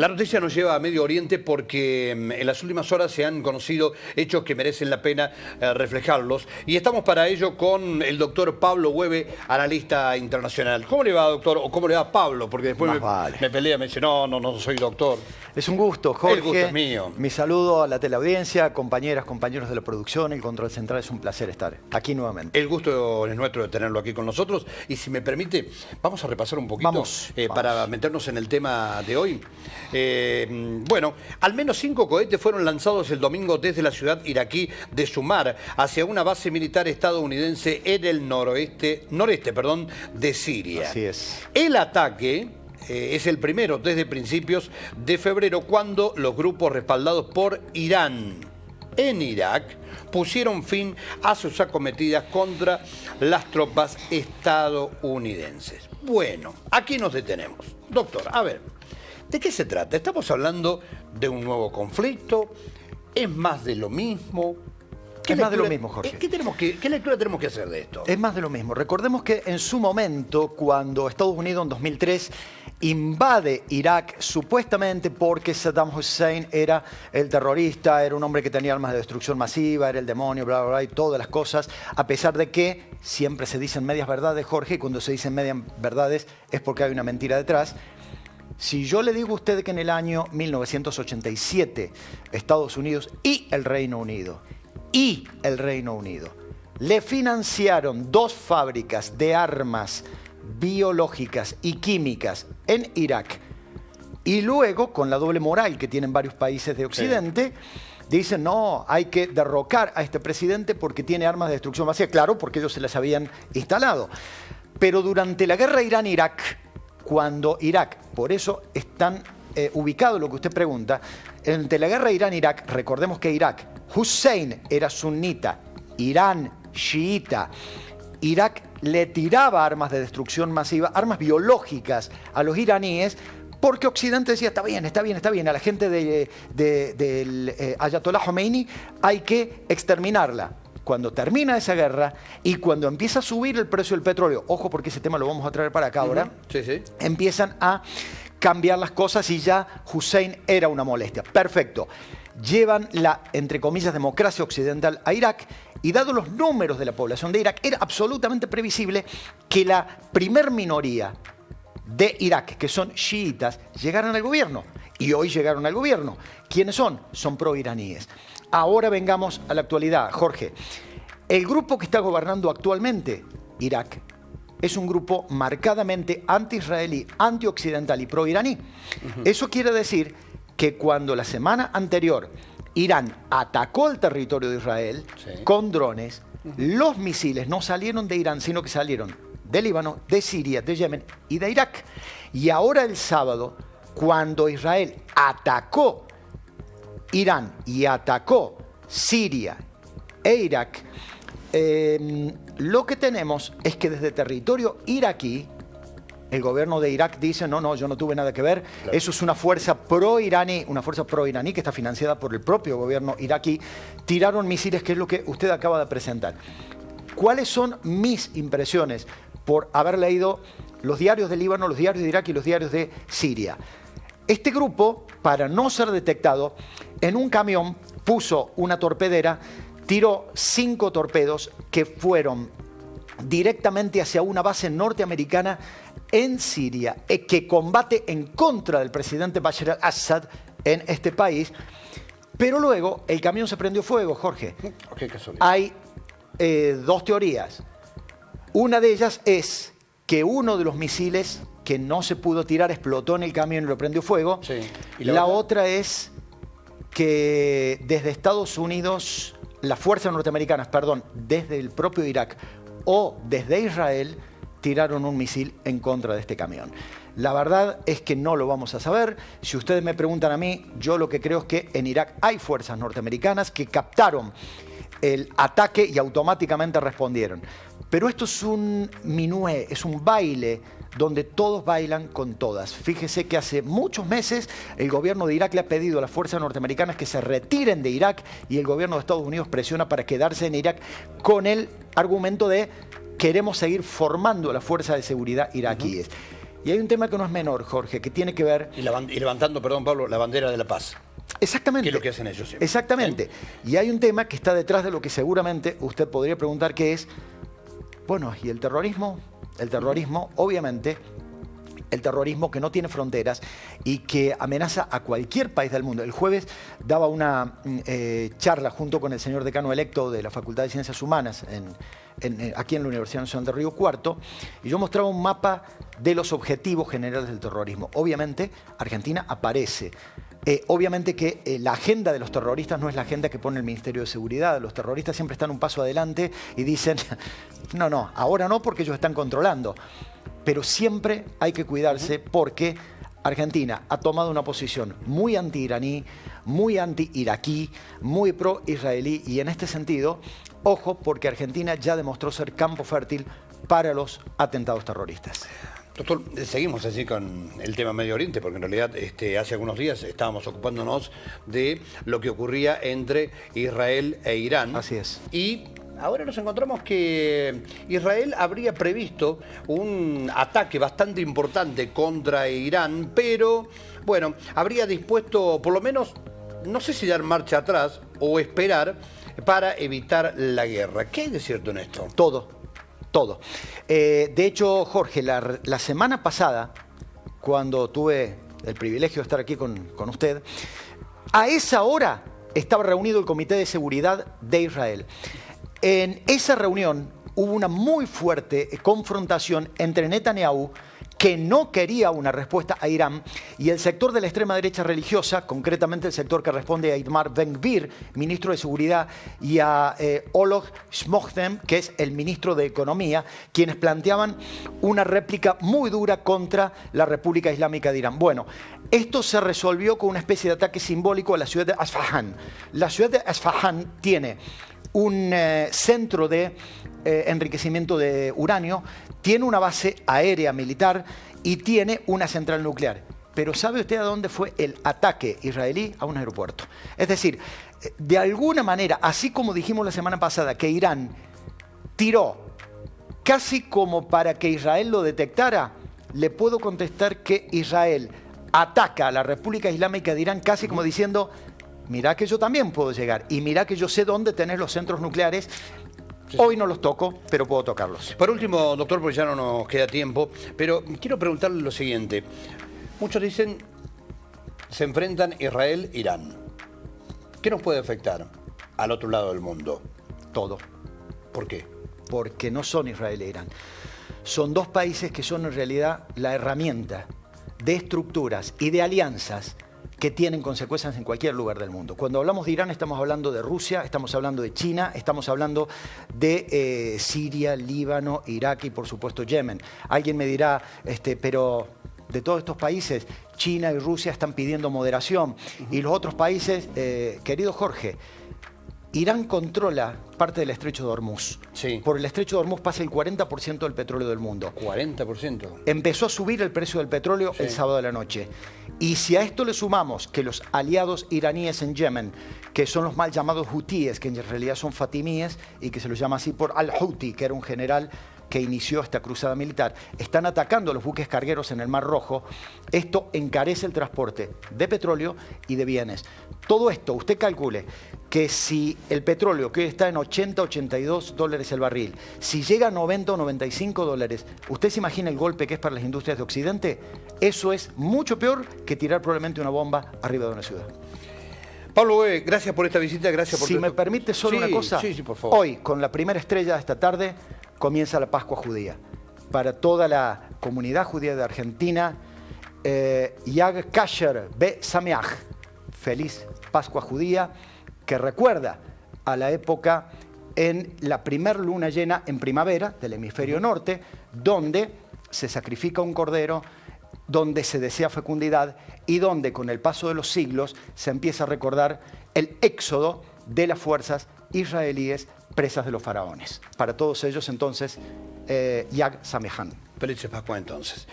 La noticia nos lleva a Medio Oriente porque en las últimas horas se han conocido hechos que merecen la pena reflejarlos. Y estamos para ello con el doctor Pablo Hueve, analista internacional. ¿Cómo le va, doctor? ¿O cómo le va, Pablo? Porque después me pelea, me dice, no soy doctor. Es un gusto, Jorge. El gusto es mío. Mi saludo a la teleaudiencia, compañeras, compañeros de la producción, el Control Central. Es un placer estar aquí nuevamente. El gusto es nuestro de tenerlo aquí con nosotros. Y si me permite, vamos a repasar un poquito Vamos. Para meternos en el tema de hoy. Bueno, al menos 5 cohetes fueron lanzados el domingo desde la ciudad iraquí de Sumar hacia una base militar estadounidense en el noreste de Siria. Así es. El ataque es el primero desde principios de febrero, cuando los grupos respaldados por Irán en Irak pusieron fin a sus acometidas contra las tropas estadounidenses. Bueno, aquí nos detenemos. Doctor, a ver, ¿de qué se trata? ¿Estamos hablando de un nuevo conflicto? ¿Es más de lo mismo? Es más de lo mismo, Jorge. ¿Qué lectura tenemos que hacer de esto? Es más de lo mismo. Recordemos que en su momento, cuando Estados Unidos en 2003 invade Irak, supuestamente porque Saddam Hussein era el terrorista, era un hombre que tenía armas de destrucción masiva, era el demonio, bla, bla, bla, y todas las cosas, a pesar de que siempre se dicen medias verdades, Jorge, y cuando se dicen medias verdades es porque hay una mentira detrás. Si yo le digo a usted que en el año 1987 Estados Unidos y el Reino Unido le financiaron 2 fábricas de armas biológicas y químicas en Irak, y luego, con la doble moral que tienen varios países de Occidente, dicen, no, hay que derrocar a este presidente porque tiene armas de destrucción masiva. Claro, porque ellos se las habían instalado. Pero durante la guerra Irán-Irak, cuando Irak, por eso es tan ubicado lo que usted pregunta, entre la guerra Irán-Irak, recordemos que Irak, Hussein era sunita, Irán chiita. Irak le tiraba armas de destrucción masiva, armas biológicas a los iraníes, porque Occidente decía, está bien, a la gente del Ayatollah Khomeini hay que exterminarla. Cuando termina esa guerra y cuando empieza a subir el precio del petróleo, ojo porque ese tema lo vamos a traer para acá ahora, empiezan a cambiar las cosas y ya Hussein era una molestia. Perfecto. Llevan la, entre comillas, democracia occidental a Irak, y dados los números de la población de Irak, era absolutamente previsible que la primer minoría de Irak, que son chiitas, llegaran al gobierno. Y hoy llegaron al gobierno. ¿Quiénes son? Son pro-iraníes. Ahora vengamos a la actualidad, Jorge. El grupo que está gobernando actualmente Irak es un grupo marcadamente anti-israelí, anti-occidental y pro-iraní. Eso quiere decir que cuando la semana anterior Irán atacó el territorio de Israel con drones, los misiles no salieron de Irán, sino que salieron de Líbano, de Siria, de Yemen y de Irak. Y ahora el sábado, cuando Israel atacó Irán y atacó Siria e Irak, lo que tenemos es que desde territorio iraquí, el gobierno de Irak dice, no, yo no tuve nada que ver. Claro. Eso es una fuerza pro-iraní que está financiada por el propio gobierno iraquí. Tiraron misiles, que es lo que usted acaba de presentar. ¿Cuáles son mis impresiones por haber leído los diarios de Líbano, los diarios de Irak y los diarios de Siria? Este grupo, para no ser detectado, en un camión puso una torpedera, tiró 5 torpedos que fueron directamente hacia una base norteamericana en Siria, que combate en contra del presidente Bashar al-Assad en este país. Pero luego el camión se prendió fuego, Jorge. Qué casualidad. Hay 2 teorías. Una de ellas es que uno de los misiles que no se pudo tirar explotó en el camión y lo prendió fuego. Sí. ¿Y la otra es que desde Estados Unidos, las fuerzas norteamericanas, desde el propio Irak o desde Israel, tiraron un misil en contra de este camión. La verdad es que no lo vamos a saber. Si ustedes me preguntan a mí, yo lo que creo es que en Irak hay fuerzas norteamericanas que captaron el ataque y automáticamente respondieron. Pero esto es un minué, es un baile donde todos bailan con todas. Fíjese que hace muchos meses el gobierno de Irak le ha pedido a las fuerzas norteamericanas que se retiren de Irak, y el gobierno de Estados Unidos presiona para quedarse en Irak con el argumento de queremos seguir formando las fuerzas de seguridad iraquíes. Y hay un tema que no es menor, Jorge, que tiene que ver... Y levantando, perdón, Pablo, la bandera de la paz. Exactamente. Que es lo que hacen ellos siempre. Exactamente. Y hay un tema que está detrás de lo que seguramente usted podría preguntar, que es, bueno, ¿y el terrorismo? El terrorismo, obviamente, el terrorismo que no tiene fronteras y que amenaza a cualquier país del mundo. El jueves daba una charla junto con el señor decano electo de la Facultad de Ciencias Humanas aquí en la Universidad Nacional de Río Cuarto, y yo mostraba un mapa de los objetivos generales del terrorismo. Obviamente, Argentina aparece. Obviamente que la agenda de los terroristas no es la agenda que pone el Ministerio de Seguridad. Los terroristas siempre están un paso adelante y dicen, no, ahora no, porque ellos están controlando. Pero siempre hay que cuidarse porque Argentina ha tomado una posición muy anti-iraní, muy anti-iraquí, muy pro-israelí, y en este sentido, ojo, porque Argentina ya demostró ser campo fértil para los atentados terroristas. Doctor, seguimos así con el tema Medio Oriente, porque en realidad hace algunos días estábamos ocupándonos de lo que ocurría entre Israel e Irán. Así es. Y ahora nos encontramos que Israel habría previsto un ataque bastante importante contra Irán, pero, bueno, habría dispuesto, por lo menos, no sé si dar marcha atrás o esperar para evitar la guerra. ¿Qué hay de cierto en esto? Todo. De hecho, Jorge, la semana pasada, cuando tuve el privilegio de estar aquí con usted, a esa hora estaba reunido el Comité de Seguridad de Israel. En esa reunión hubo una muy fuerte confrontación entre Netanyahu, que no quería una respuesta a Irán, y el sector de la extrema derecha religiosa, concretamente el sector que responde a Itamar Ben-Gvir, ministro de Seguridad, y a Olof Shmochtem, que es el ministro de Economía, quienes planteaban una réplica muy dura contra la República Islámica de Irán. Bueno, esto se resolvió con una especie de ataque simbólico a la ciudad de Asfahan. La ciudad de Asfahan tiene un centro de enriquecimiento de uranio, tiene una base aérea militar y tiene una central nuclear. Pero ¿sabe usted a dónde fue el ataque israelí? A un aeropuerto. Es decir, de alguna manera, así como dijimos la semana pasada que Irán tiró casi como para que Israel lo detectara, le puedo contestar que Israel ataca a la República Islámica de Irán casi como diciendo, mirá que yo también puedo llegar y mirá que yo sé dónde tenés los centros nucleares. Hoy no los toco, pero puedo tocarlos. Por último, doctor, porque ya no nos queda tiempo, pero quiero preguntarle lo siguiente. Muchos dicen, se enfrentan Israel e Irán. ¿Qué nos puede afectar al otro lado del mundo? Todo. ¿Por qué? Porque no son Israel e Irán. Son dos países que son en realidad la herramienta de estructuras y de alianzas que tienen consecuencias en cualquier lugar del mundo. Cuando hablamos de Irán estamos hablando de Rusia, estamos hablando de China, estamos hablando de Siria, Líbano, Irak y por supuesto Yemen. Alguien me dirá, pero de todos estos países, China y Rusia están pidiendo moderación. Y los otros países, querido Jorge, Irán controla parte del estrecho de Hormuz. Sí. Por el estrecho de Hormuz pasa el 40% del petróleo del mundo. 40%. Empezó a subir el precio del petróleo el sábado de la noche. Y si a esto le sumamos que los aliados iraníes en Yemen, que son los mal llamados hutíes, que en realidad son fatimíes y que se los llama así por al-Houthi, que era un general que inició esta cruzada militar, están atacando a los buques cargueros en el Mar Rojo. Esto encarece el transporte de petróleo y de bienes. Todo esto, usted calcule que si el petróleo, que hoy está en 80, 82 dólares el barril, si llega a 90 o 95 dólares, ¿usted se imagina el golpe que es para las industrias de Occidente? Eso es mucho peor que tirar probablemente una bomba arriba de una ciudad. Pablo Boe, gracias por esta visita, gracias por... Si me permite solo una cosa, sí, por favor. Hoy, con la primera estrella de esta tarde, comienza la Pascua Judía. Para toda la comunidad judía de Argentina, Yag Kasher Be Sameach, feliz Pascua Judía, que recuerda a la época en la primer luna llena en primavera del hemisferio norte, donde se sacrifica un cordero, donde se desea fecundidad y donde con el paso de los siglos se empieza a recordar el éxodo de las fuerzas israelíes presas de los faraones. Para todos ellos entonces, Yag Samehan. Felices Pascua entonces.